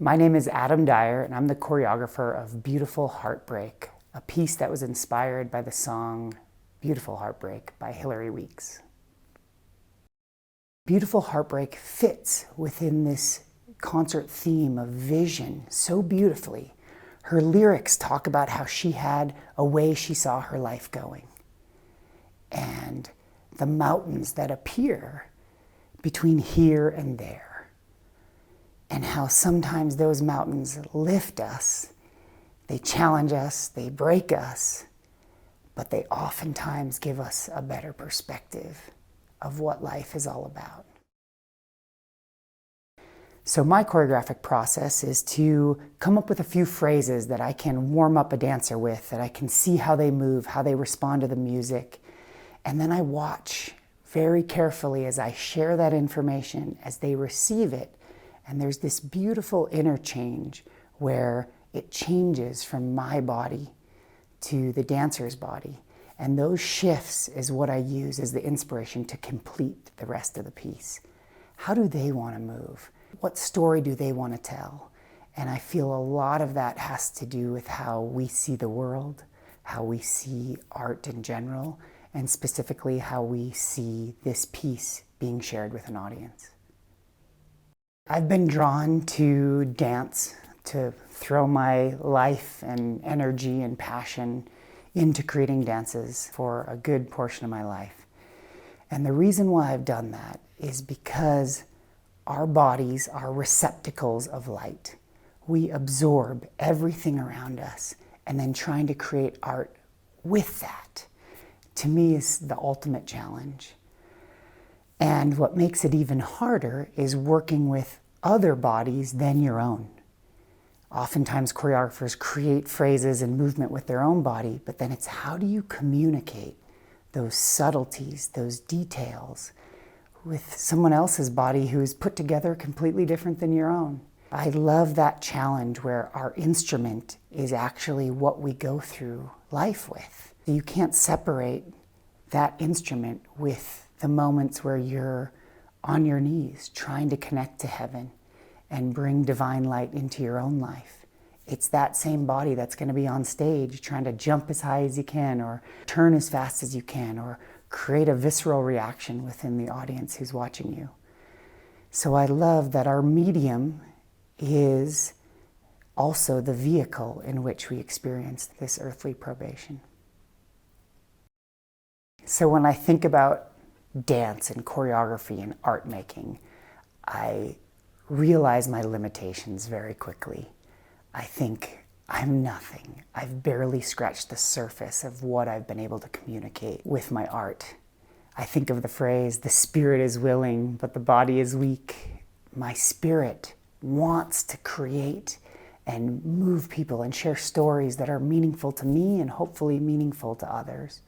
My name is Adam Dyer, and I'm the choreographer of Beautiful Heartbreak, a piece that was inspired by the song Beautiful Heartbreak by Hilary Weeks. Beautiful Heartbreak fits within this concert theme of vision so beautifully. Her lyrics talk about how she had a way she saw her life going, and the mountains that appear between here and there, and how sometimes those mountains lift us, they challenge us, they break us, but they oftentimes give us a better perspective of what life is all about. So my choreographic process is to come up with a few phrases that I can warm up a dancer with, that I can see how they move, how they respond to the music, and then I watch very carefully as I share that information, as they receive it, and there's this beautiful interchange where it changes from my body to the dancer's body. And those shifts is what I use as the inspiration to complete the rest of the piece. How do they want to move? What story do they want to tell? And I feel a lot of that has to do with how we see the world, how we see art in general, and specifically how we see this piece being shared with an audience. I've been drawn to dance, to throw my life and energy and passion into creating dances for a good portion of my life. And the reason why I've done that is because our bodies are receptacles of light. We absorb everything around us, and then trying to create art with that, to me, is the ultimate challenge. And what makes it even harder is working with other bodies than your own. Oftentimes choreographers create phrases and movement with their own body, but then it's how do you communicate those subtleties, those details, with someone else's body who is put together completely different than your own. I love that challenge where our instrument is actually what we go through life with. You can't separate that instrument with the moments where you're on your knees trying to connect to heaven and bring divine light into your own life. It's that same body that's going to be on stage trying to jump as high as you can, or turn as fast as you can, or create a visceral reaction within the audience who's watching you. So I love that our medium is also the vehicle in which we experience this earthly probation. So when I think about dance and choreography and art making, I realize my limitations very quickly. I think I'm nothing. I've barely scratched the surface of what I've been able to communicate with my art. I think of the phrase, the spirit is willing, but the body is weak. My spirit wants to create and move people and share stories that are meaningful to me and hopefully meaningful to others.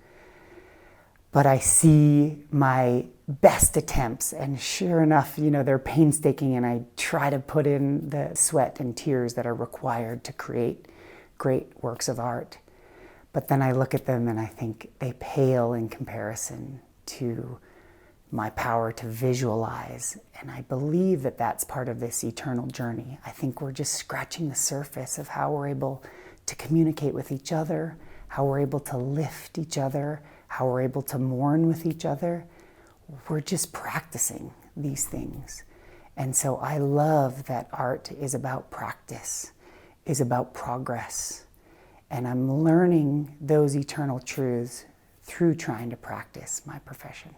But I see my best attempts, and sure enough, they're painstaking, and I try to put in the sweat and tears that are required to create great works of art. But then I look at them and I think they pale in comparison to my power to visualize. And I believe that that's part of this eternal journey. I think we're just scratching the surface of how we're able to communicate with each other, how we're able to lift each other, how we're able to mourn with each other. We're just practicing these things. And so I love that art is about practice, is about progress. And I'm learning those eternal truths through trying to practice my profession.